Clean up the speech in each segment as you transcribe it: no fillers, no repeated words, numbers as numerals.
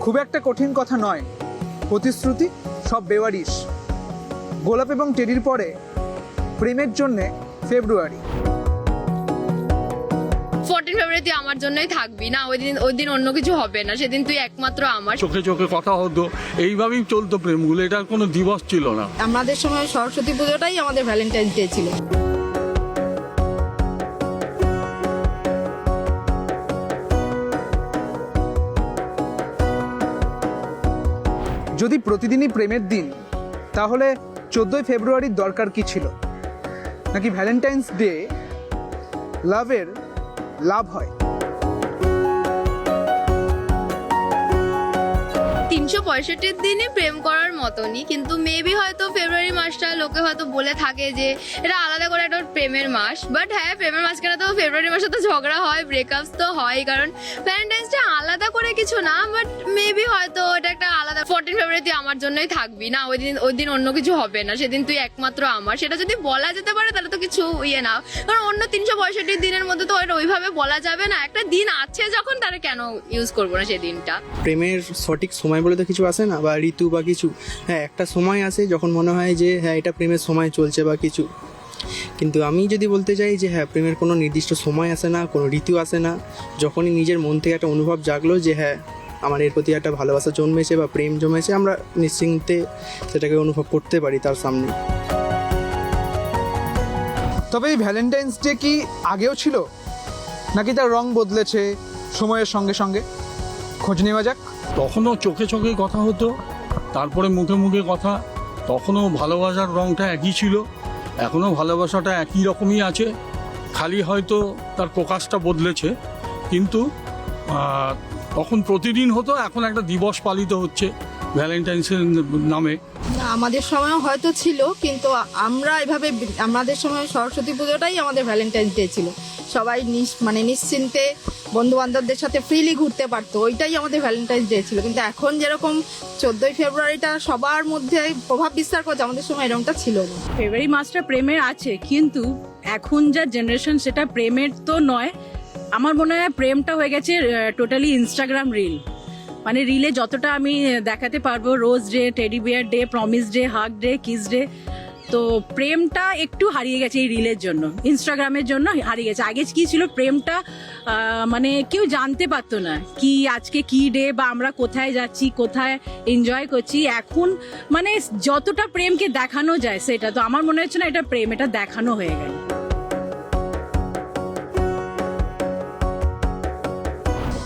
খুব একটা কঠিন কথা নয়, প্রতিশ্রুতি সব বেওয়ারিশ। গোলাপ এবং টেডির পরে প্রেমের জন্যে ফেব্রুয়ারি। 14 ফেব্রুয়ারি তুই আমার জন্যই থাকবি না, ওই দিন অন্য কিছু হবে না, সেদিন তুই একমাত্র আমার। চোখে চোখে কথা হতো, এইভাবেই চলতো প্রেমগুলো, এটার কোনো দিবস ছিল না। আমাদের সময় সরস্বতী পুজোটাই আমাদের ভ্যালেন্টাইন্স ডে ছিল। যদি প্রতিদিনই প্রেমের দিন, তাহলে 14 ফেব্রুয়ারির দরকার কি ছিল? নাকি ভ্যালেন্টাইন্স ডে লাভের লাভ হয়? 365 দিনই প্রেম করার মতনই, কিন্তু মেবি হয়তো ফেব্রুয়ারি মাসটা লোকে হয়তো বলে থাকে যে এটা আলাদা করে একটা প্রেমের মাস। বাট হ্যাঁ, প্রেমের মাঝখানে তো ফেব্রুয়ারি মাসে তো ঝগড়া হয়, ব্রেকআপস তো হয়, কারণ ভ্যালেন্টাইন্স ডে আলাদা করে কিছু না। বাট মেবি হয়তো এটা একটা আলাদা। 14 ফেব্রুয়ারি তুই আমার জন্যই থাকবি না, ওই দিন অন্য কিছু হবে না, সেদিন তুই একমাত্র আমার, সেটা যদি বলা যেতে পারে তাহলে তো কিছু ইয়ে না। কারণ অন্য 365 দিনের মধ্যে তো এটা ওইভাবে বলা যাবে না। একটা দিন আছে যখন, তারা কেন ইউজ করবো না সেই দিনটা? প্রেমের সঠিক সময় বলে তো কিছু আসে না, বা ঋতু বা কিছু। হ্যাঁ, একটা সময় আসে যখন মনে হয় যে হ্যাঁ এটা প্রেমের সময় চলছে বা কিছু। কিন্তু আমি যদি বলতে চাই যে হ্যাঁ, প্রেমের কোনো নির্দিষ্ট সময় আসে না, কোনো ঋতু আসে না। যখনই নিজের মন থেকে একটা অনুভব জাগলো যে হ্যাঁ আমার এর প্রতি একটা ভালোবাসা জন্মেছে বা প্রেম জমেছে, আমরা নিশ্চিন্তে সেটাকে অনুভব করতে পারি তার সামনে। তবে এই ভ্যালেন্টাইন্স ডে কি আগেও ছিল, নাকি তার রং বদলেছে সময়ের সঙ্গে সঙ্গে? খোঁজ নেওয়া যাক। তখনও চোখে চোখে কথা হতো, তারপরে মুখে মুখে কথা। তখনও ভালোবাসার রঙটা একই ছিল, এখনও ভালোবাসাটা একই রকমই আছে, খালি হয়তো তার প্রকাশটা বদলেছে। কিন্তু তখন প্রতিদিন হতো, এখন একটা দিবস পালিত হচ্ছে ভ্যালেন্টাইন্সের নামে। আমাদের সময়ও হয়তো ছিল, কিন্তু আমরা এভাবে আমাদের সময় সরস্বতী পুজোটাই আমাদের ভ্যালেন্টাইন্স ডে ছিল। সবাই নিশ্চিন্তে বন্ধু বান্ধবদের সাথে ফ্রিলি ঘুরতে পারতো, ওইটাই আমাদের ভ্যালেন্টাইন্স ডে ছিল। কিন্তু এখন যেরকম 14 ফেব্রুয়ারিটা সবার মধ্যে প্রভাব বিস্তার করছে, আমাদের সময় এরকমটা ছিল না। ফেব্রুয়ারি মাসটা প্রেমের আছে, কিন্তু এখন যা জেনারেশন সেটা প্রেমের তো নয়। আমার মনে হয় প্রেমটা হয়ে গেছে টোটালি ইনস্টাগ্রাম রিল। মানে রিলে যতটা আমি দেখাতে পারবো, rose day, teddy bear day, promise day, hug day, kiss day, তো প্রেমটা একটু হারিয়ে গেছে এই রিলের জন্য, ইনস্টাগ্রামের জন্য হারিয়ে গেছে। আগে কি ছিল, প্রেমটা মানে কেউ জানতে পারতো না কি আজকে কি ডে, বা আমরা কোথায় যাচ্ছি, কোথায় এনজয় করছি। এখন মানে যতটা প্রেমকে দেখানো যায় সেটা, তো আমার মনে হচ্ছে না এটা প্রেম, এটা দেখানো হয়ে গেল।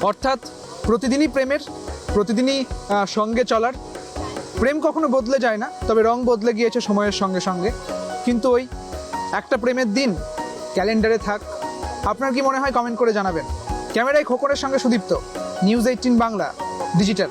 অর্থাৎ প্রতিদিনই প্রেমের, প্রতিদিনই সঙ্গে চলার। প্রেম কখনো বদলে যায় না, তবে রং বদলে গিয়েছে সময়ের সঙ্গে সঙ্গে। কিন্তু ওই একটা প্রেমের দিন ক্যালেন্ডারে থাক। আপনার কি মনে হয় কমেন্ট করে জানাবেন। ক্যামেরায় খোকনের সঙ্গে সুদীপ্ত, নিউজ 18 বাংলা ডিজিটাল।